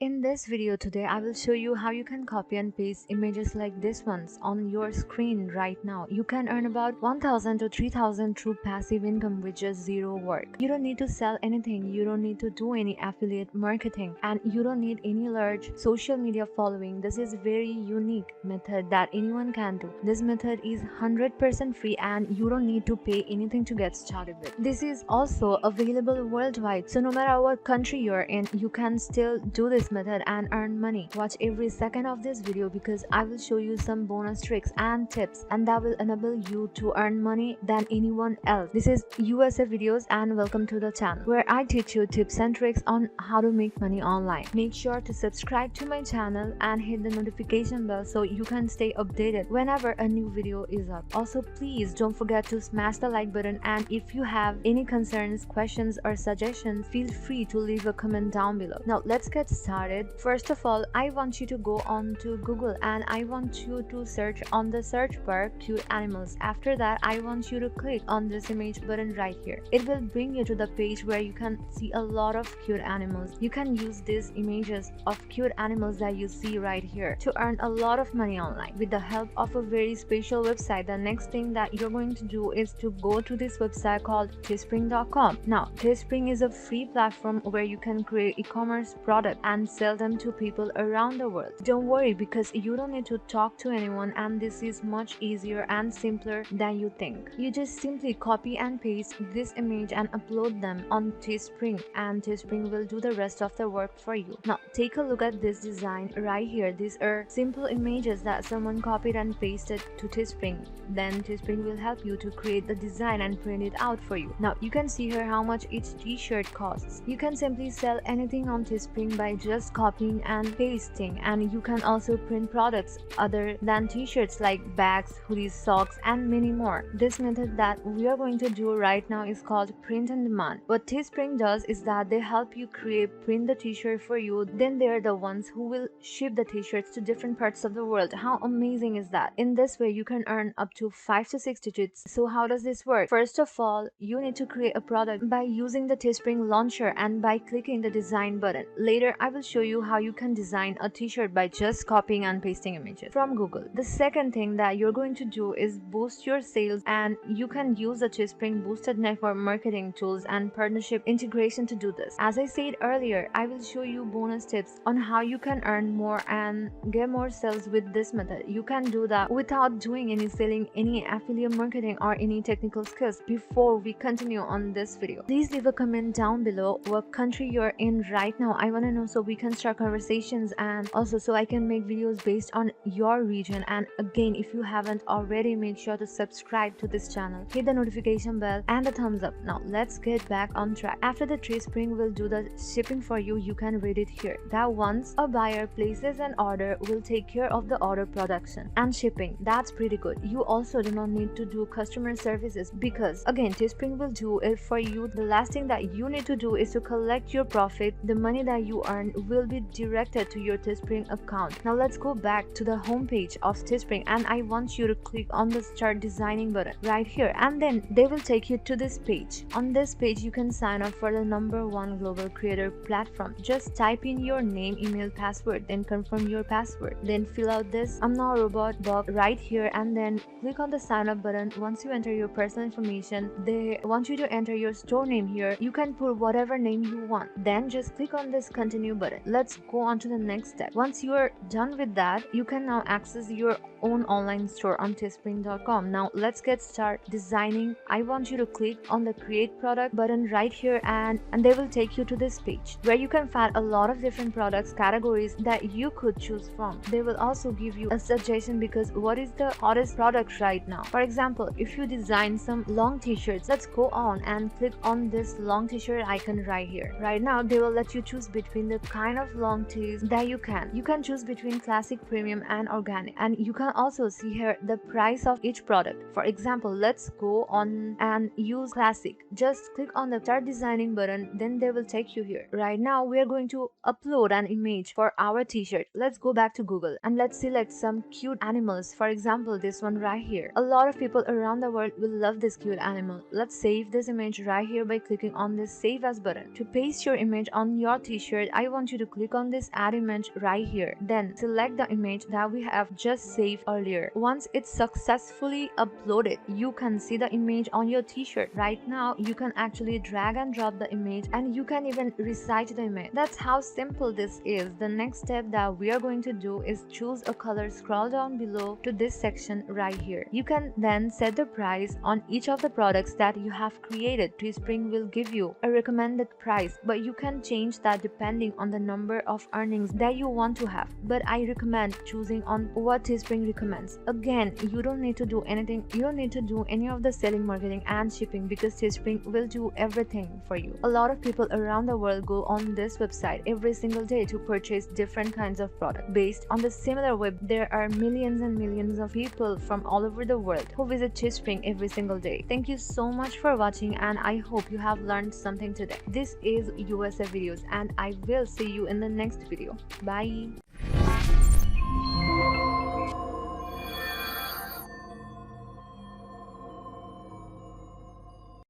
In this video today, I will show you how you can copy and paste images like this ones on your screen right now. You can earn about 1000 to 3000 through passive income with just zero work. You don't need to sell anything, you don't need to do any affiliate marketing, and you don't need any large social media following. This is very unique method that anyone can do. This method is 100% free and you don't need to pay anything to get started with. This is also available worldwide, so no matter what country you're in, you can still do this method and earn money. Watch every second of this video because I will show you some bonus tricks and tips, and that will enable you to earn money than anyone else. This is USA videos and welcome to the channel where I teach you tips and tricks on how to make money online. Make sure to subscribe to my channel and hit the notification bell so you can stay updated whenever a new video is up. Also, please don't forget to smash the like button, and if you have any concerns, questions or suggestions, feel free to leave a comment down below. Now let's get started. First of all, I want you to go on to Google and I want you to search on the search bar cute animals. After that, I want you to click on this image button right here. It will bring you to the page where you can see a lot of cute animals. You can use these images of cute animals that you see right here to earn a lot of money online with the help of a very special website. The next thing that you're going to do is to go to this website called teespring.com. Now, Teespring is a free platform where you can create e-commerce products and sell them to people around the world. Don't worry, because you don't need to talk to anyone, and this is much easier and simpler than you think. You just simply copy and paste this image and upload them on Teespring, and Teespring will do the rest of the work for you. Now take a look at this design right here. These are simple images that someone copied and pasted to Teespring. Then Teespring will help you to create the design and print it out for you. Now you can see here how much each t-shirt costs. You can simply sell anything on Teespring by just copying and pasting, and you can also print products other than t-shirts like bags, hoodies, socks and many more. This method that we are going to do right now is called print on demand. What Teespring does is that they help you print the t-shirt for you, then they're the ones who will ship the t-shirts to different parts of the world. How amazing is that? In this way you can earn up to 5 to 6 digits. So how does this work? First of all, you need to create a product by using the Teespring launcher and by clicking the design button. Later I will show you how you can design a t-shirt by just copying and pasting images from Google. The second thing that you're going to do is boost your sales, and you can use the Teespring boosted network marketing tools and partnership integration to do this. As I said earlier, I will show you bonus tips on how you can earn more and get more sales with this method. You can do that without doing any selling, any affiliate marketing or any technical skills. Before we continue on this video, please leave a comment down below what country you're in right now. I want to know so we can start conversations, and also so I can make videos based on your region. And again, if you haven't already, make sure to subscribe to this channel, hit the notification bell and the thumbs up. Now let's get back on track. After the Teespring will do the shipping for you, you can read it here that once a buyer places an order, will take care of the order production and shipping. That's pretty good. You also do not need to do customer services because again, Teespring will do it for you. The last thing that you need to do is to collect your profit. The money that you earn will be directed to your Teespring account. Now let's go back to the home page of Teespring, and I want you to click on the start designing button right here, and then they will take you to this page. On this page you can sign up for the #1 global creator platform. Just type in your name, email, password, then confirm your password, then fill out this "I'm not a robot" box right here, and then click on the sign up button. Once you enter your personal information, they want you to enter your store name here. You can put whatever name you want, then just click on this continue button. Let's go on to the next step. Once you are done with that, you can now access your own online store on teespring.com. Now let's get started designing. I want you to click on the create product button right here, and they will take you to this page where you can find a lot of different products categories that you could choose from. They will also give you a suggestion because what is the hottest product right now. For example, if you design some long t-shirts, let's go on and click on this long t-shirt icon right here. Right now they will let you choose between the kind of long tees that you can choose between classic, premium and organic, and you can also see here the price of each product. For example, let's go on and use classic. Just click on the start designing button, then they will take you here. Right now we are going to upload an image for our t-shirt. Let's go back to Google and let's select some cute animals. For example, this one right here. A lot of people around the world will love this cute animal. Let's save this image right here by clicking on this save as button. To paste your image on your t-shirt, I want you you to click on this add image right here. Then select the image that we have just saved earlier. Once it's successfully uploaded, you can see the image on your t-shirt. Right now you can actually drag and drop the image, and you can even resize the image. That's how simple this is. The next step that we are going to do is choose a color. Scroll down below to this section right here. You can then set the price on each of the products that you have created. Teespring will give you a recommended price, but you can change that depending on the number of earnings that you want to have. But I recommend choosing on what Teespring recommends. Again, you don't need to do anything. You don't need to do any of the selling, marketing and shipping, because Teespring will do everything for you. A lot of people around the world go on this website every single day to purchase different kinds of products. Based on the similar web, there are millions and millions of people from all over the world who visit Teespring every single day. Thank you so much for watching, and I hope you have learned something today. This is USA Videos, and I will see you in the next video. Bye.